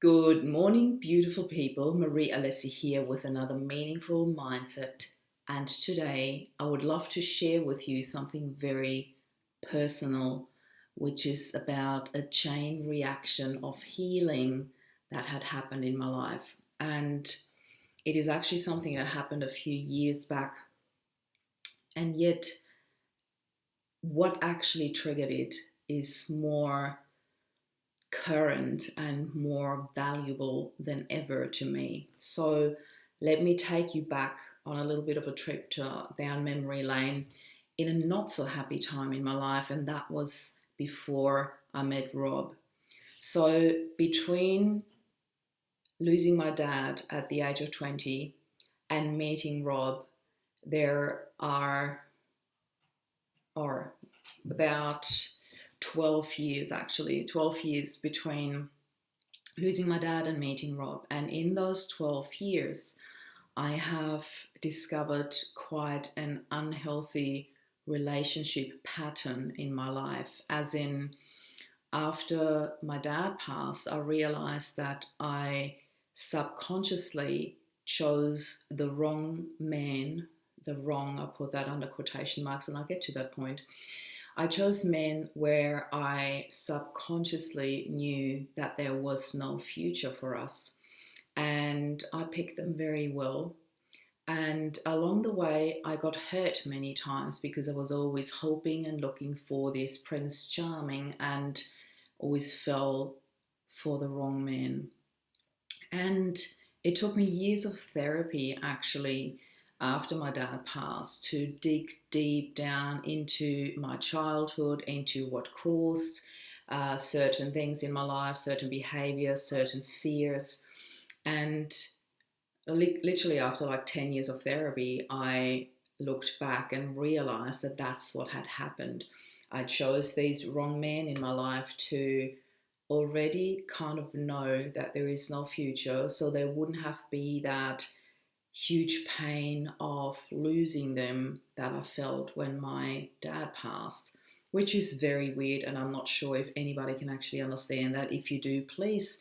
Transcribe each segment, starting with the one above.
Good morning, beautiful people. Marie Alessi here with another meaningful mindset. And today I would love to share with you something very personal, which is about a chain reaction of healing that had happened in my life. And it is actually something that happened a few years back. And yet, what actually triggered it is more current and more valuable than ever to me. So let me take you back on a little bit of a trip down memory lane in a not so happy time in my life, and that was before I met Rob. So between losing my dad at the age of 20 and meeting Rob, there are about 12 years, actually 12 years between losing my dad and meeting Rob. And in those 12 years, I have discovered quite an unhealthy relationship pattern in my life. As in, after my dad passed, I realized that I subconsciously chose the wrong man, I put that under quotation marks, and I'll get to that point. I chose men where I subconsciously knew that there was no future for us. And I picked them very well. And along the way, I got hurt many times because I was always hoping and looking for this Prince Charming and always fell for the wrong man. And it took me years of therapy actually after my dad passed to dig deep down into my childhood, into what caused certain things in my life, certain behaviors, certain fears. And literally after like 10 years of therapy, I looked back and realized that that's what had happened. I chose these wrong men in my life to already kind of know that there is no future, so there wouldn't have be that huge pain of losing them that I felt when my dad passed, which is very weird. And I'm not sure if anybody can actually understand that. If you do, please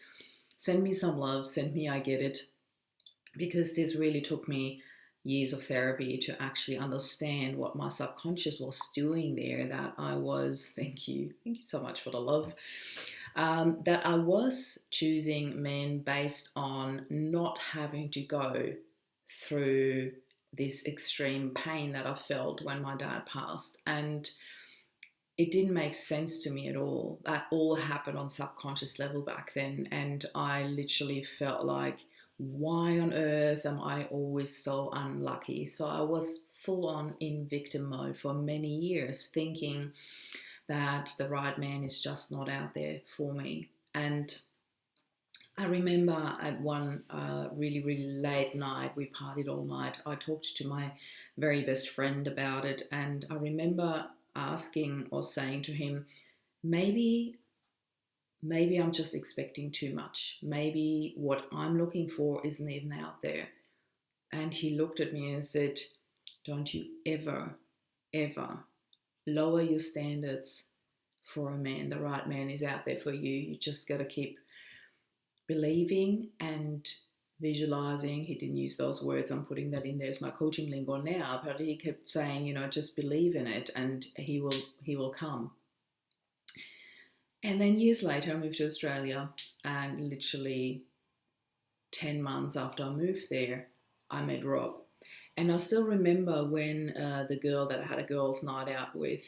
send me some love, send me I get it, because this really took me years of therapy to actually understand what my subconscious was doing there. That I was, thank you so much for the love, that I was choosing men based on not having to go through this extreme pain that I felt when my dad passed. And it didn't make sense to me at all. That all happened on subconscious level back then. And I literally felt like, why on earth am I always so unlucky? So I was full on in victim mode for many years, thinking that the right man is just not out there for me. And I remember at one really, really late night, we partied all night. I talked to my very best friend about it, and I remember asking or saying to him, maybe, maybe I'm just expecting too much. Maybe what I'm looking for isn't even out there. And he looked at me and said, don't you ever, ever lower your standards for a man. The right man is out there for you. You just got to keep believing and visualizing. He didn't use those words. I'm putting that in there as my coaching lingo now, but he kept saying, just believe in it and he will come. And then years later, I moved to Australia, and literally 10 months after I moved there, I met Rob. And I still remember when the girl that I had a girls' night out with,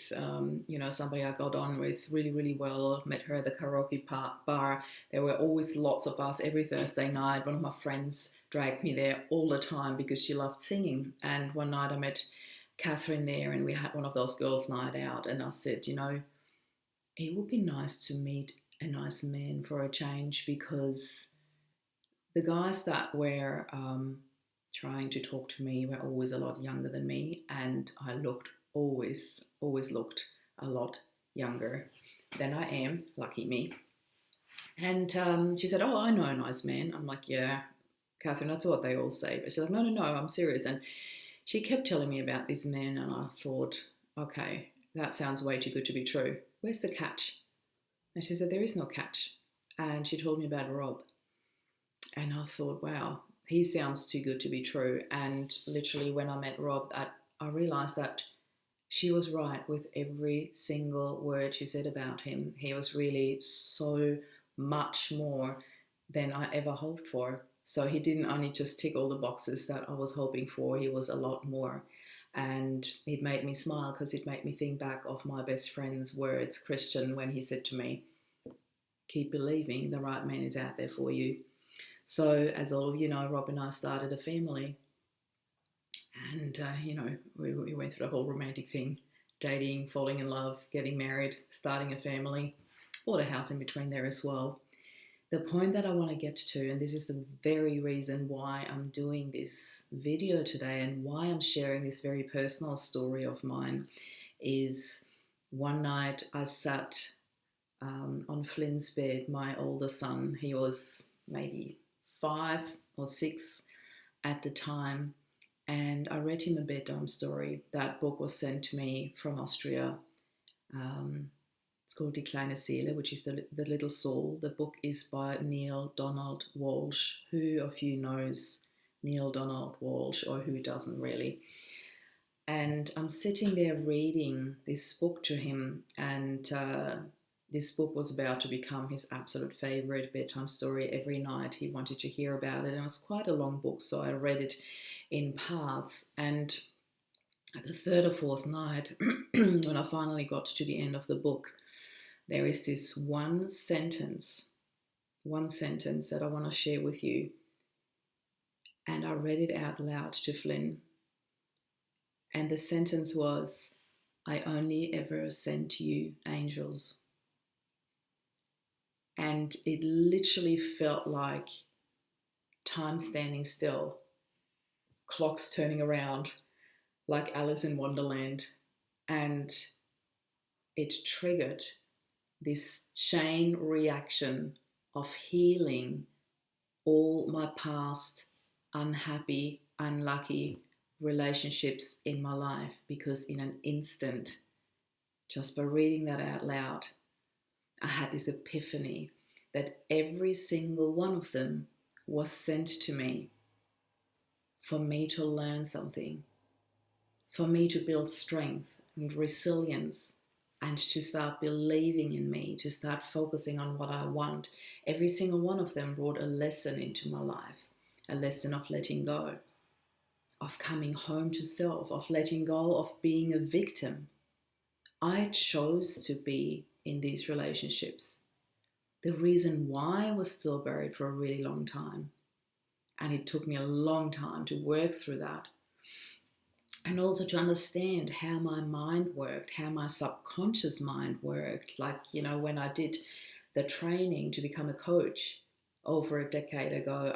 somebody I got on with really, really well, met her at the karaoke bar. There were always lots of us every Thursday night. One of my friends dragged me there all the time because she loved singing. And one night I met Catherine there, and we had one of those girls' night out. And I said, it would be nice to meet a nice man for a change, because the guys that were trying to talk to me were always a lot younger than me, and I always looked a lot younger than I am. Lucky me. And she said, oh, I know a nice man. I'm like, yeah, Catherine, that's what they all say. But she's like, no, I'm serious. And she kept telling me about this man, and I thought, okay, that sounds way too good to be true. Where's the catch? And she said, there is no catch. And she told me about Rob. And I thought, wow, he sounds too good to be true. And literally, when I met Rob, I realized that she was right with every single word she said about him. He was really so much more than I ever hoped for. So he didn't only just tick all the boxes that I was hoping for, he was a lot more. And it made me smile because it made me think back of my best friend's words, Christian, when he said to me, keep believing the right man is out there for you. So, as all of you know, Rob and I started a family. And, we went through the whole romantic thing, dating, falling in love, getting married, starting a family, bought a house in between there as well. The point that I want to get to, and this is the very reason why I'm doing this video today and why I'm sharing this very personal story of mine, is one night I sat on Flynn's bed, my older son. He was maybe 5 or 6 at the time, and I read him a bedtime story. That book was sent to me from Austria. It's called Die kleine Seele, which is the little soul. The book is by Neale Donald Walsch. Who of you knows Neale Donald Walsch, or who doesn't really? And I'm sitting there reading this book to him, and this book was about to become his absolute favorite bedtime story. Every night he wanted to hear about it, and it was quite a long book, so I read it in parts. And at the third or fourth night, when I finally got to the end of the book, there is this one sentence that I want to share with you. And I read it out loud to Flynn. And the sentence was, I only ever send to you angels. And it literally felt like time standing still, clocks turning around like Alice in Wonderland. And it triggered this chain reaction of healing all my past unhappy, unlucky relationships in my life, because in an instant, just by reading that out loud, I had this epiphany that every single one of them was sent to me for me to learn something, for me to build strength and resilience, and to start believing in me, to start focusing on what I want. Every single one of them brought a lesson into my life, a lesson of letting go, of coming home to self, of letting go of being a victim. I chose to be in these relationships. The reason why I was still buried for a really long time, and it took me a long time to work through that, and also to understand how my mind worked, how my subconscious mind worked. Like, when I did the training to become a coach over a decade ago,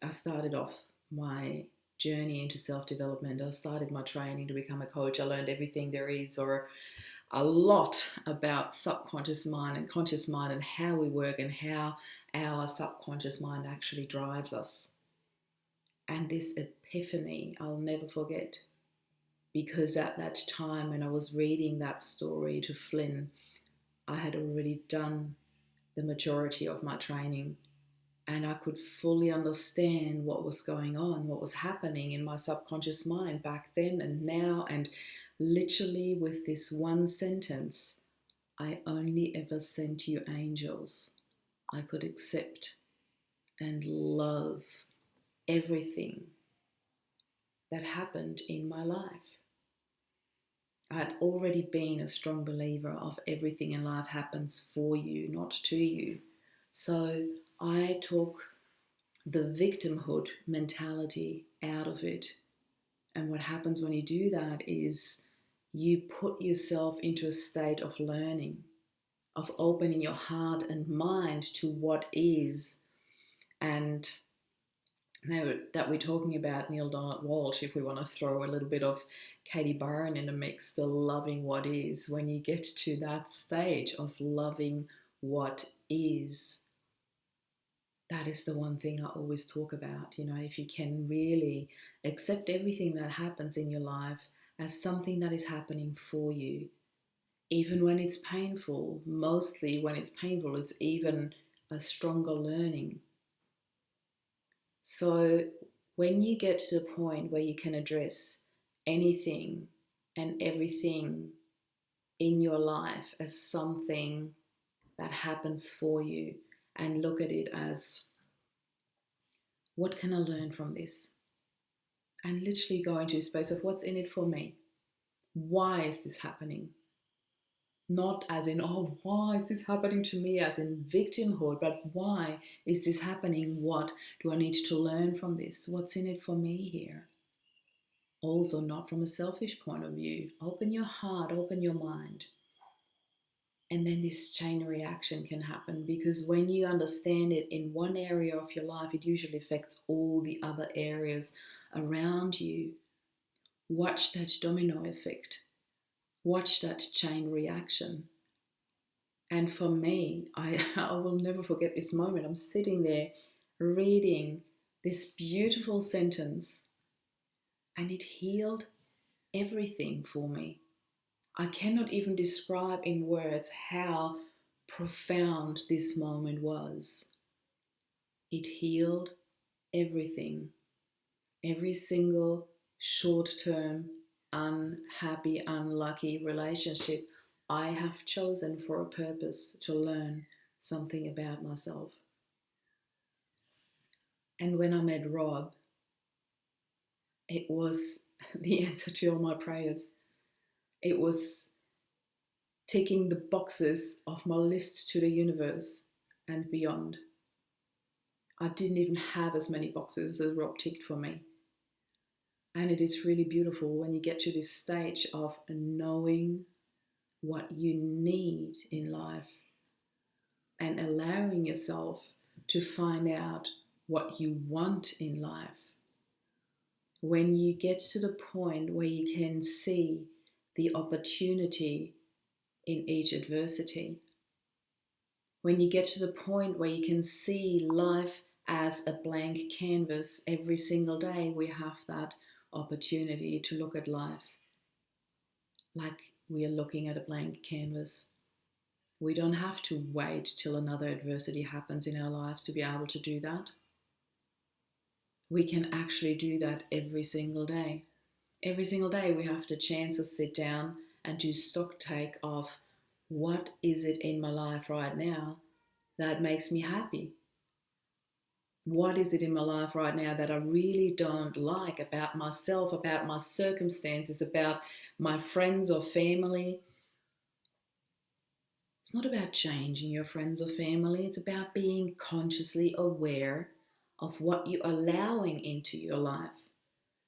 I started off my journey into self-development. I started my training to become a coach. I learned everything there is, or a lot, about subconscious mind and conscious mind, and how we work and how our subconscious mind actually drives us. And this epiphany I'll never forget, because at that time when I was reading that story to Flynn, I had already done the majority of my training, and I could fully understand what was going on, what was happening in my subconscious mind back then and now. And literally, with this one sentence, I only ever sent you angels, I could accept and love everything that happened in my life. I had already been a strong believer of everything in life happens for you, not to you. So I took the victimhood mentality out of it. And what happens when you do that is you put yourself into a state of learning, of opening your heart and mind to what is. And now that we're talking about Neale Donald Walsch, if we want to throw a little bit of Katie Byron in the mix, the loving what is, when you get to that stage of loving what is, that is the one thing I always talk about. If you can really accept everything that happens in your life as something that is happening for you, even when it's painful, mostly when it's painful, it's even a stronger learning. So when you get to the point where you can address anything and everything in your life as something that happens for you and look at it as, what can I learn from this? And literally go into a space of, what's in it for me? Why is this happening? Not as in, oh, why is this happening to me, as in victimhood, but why is this happening? What do I need to learn from this? What's in it for me here? Also, not from a selfish point of view. Open your heart, open your mind. And then this chain reaction can happen, because when you understand it in one area of your life, it usually affects all the other areas around you. Watch that domino effect. Watch that chain reaction. And for me, I will never forget this moment. I'm sitting there reading this beautiful sentence, and it healed everything for me. I cannot even describe in words how profound this moment was. It healed everything. Every single short-term, unhappy, unlucky relationship I have chosen for a purpose, to learn something about myself. And when I met Rob, it was the answer to all my prayers. It was ticking the boxes of my list to the universe and beyond. I didn't even have as many boxes as Rob ticked for me. And it is really beautiful when you get to this stage of knowing what you need in life and allowing yourself to find out what you want in life. When you get to the point where you can see the opportunity in each adversity, when you get to the point where you can see life as a blank canvas, every single day we have that opportunity to look at life like we are looking at a blank canvas. We don't have to wait till another adversity happens in our lives to be able to do that. We can actually do that every single day. Every single day we have the chance to sit down and do stock take of, what is it in my life right now that makes me happy? What is it in my life right now that I really don't like about myself, about my circumstances, about my friends or family? It's not about changing your friends or family. It's about being consciously aware of what you're allowing into your life,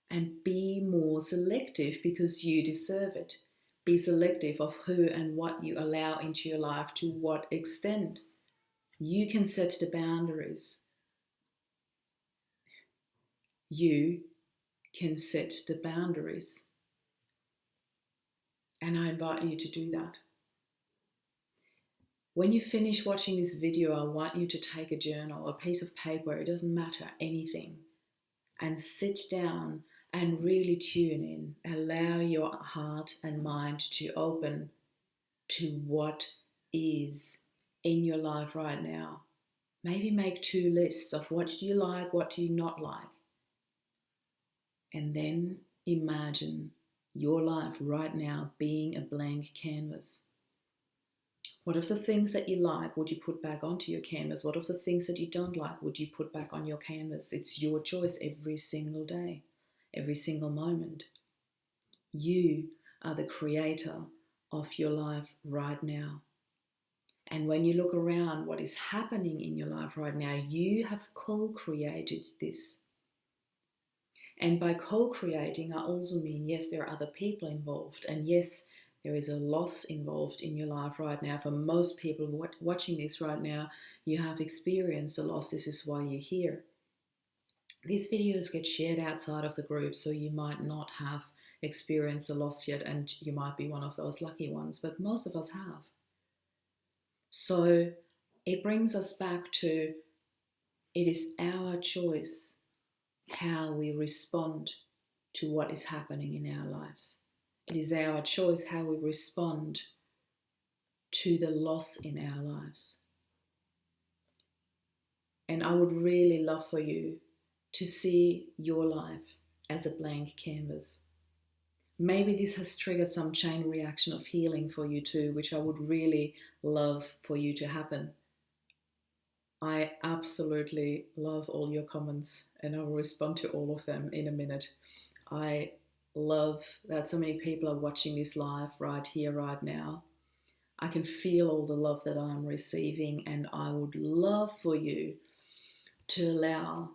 and be more selective, because you deserve it. Be selective of who and what you allow into your life, to what extent. You can set the boundaries. You can set the boundaries. And I invite you to do that. When you finish watching this video, I want you to take a journal, a piece of paper, it doesn't matter, anything, and sit down and really tune in. Allow your heart and mind to open to what is in your life right now. Maybe make 2 lists of, what do you like, what do you not like? And then imagine your life right now being a blank canvas. What of the things that you like would you put back onto your canvas? What of the things that you don't like would you put back on your canvas? It's your choice every single day, every single moment. You are the creator of your life right now. And when you look around what is happening in your life right now, you have co-created this. And by co-creating, I also mean, yes, there are other people involved. And yes, there is a loss involved in your life right now. For most people watching this right now, you have experienced a loss. This is why you're here. These videos get shared outside of the group, so you might not have experienced a loss yet, and you might be one of those lucky ones, but most of us have. So it brings us back to, it is our choice how we respond to what is happening in our lives. It is our choice how we respond to the loss in our lives. And I would really love for you to see your life as a blank canvas. Maybe this has triggered some chain reaction of healing for you too, which I would really love for you to happen. I absolutely love all your comments and I will respond to all of them in a minute. I love that so many people are watching this live right here, right now. I can feel all the love that I'm receiving, and I would love for you to allow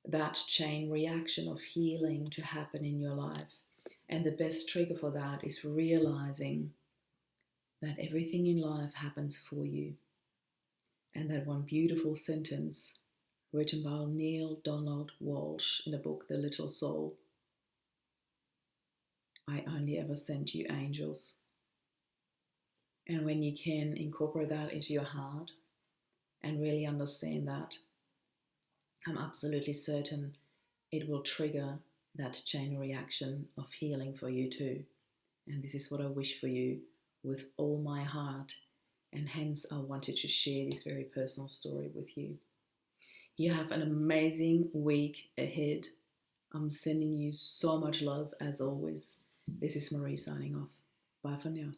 that chain reaction of healing to happen in your life. And the best trigger for that is realizing that everything in life happens for you. And that one beautiful sentence written by Neil Donald Walsh in the book The Little Soul: I only ever sent you angels. And when you can incorporate that into your heart and really understand that, I'm absolutely certain it will trigger that chain reaction of healing for you too. And this is what I wish for you with all my heart. And hence, I wanted to share this very personal story with you. You have an amazing week ahead. I'm sending you so much love as always. This is Marie signing off. Bye for now.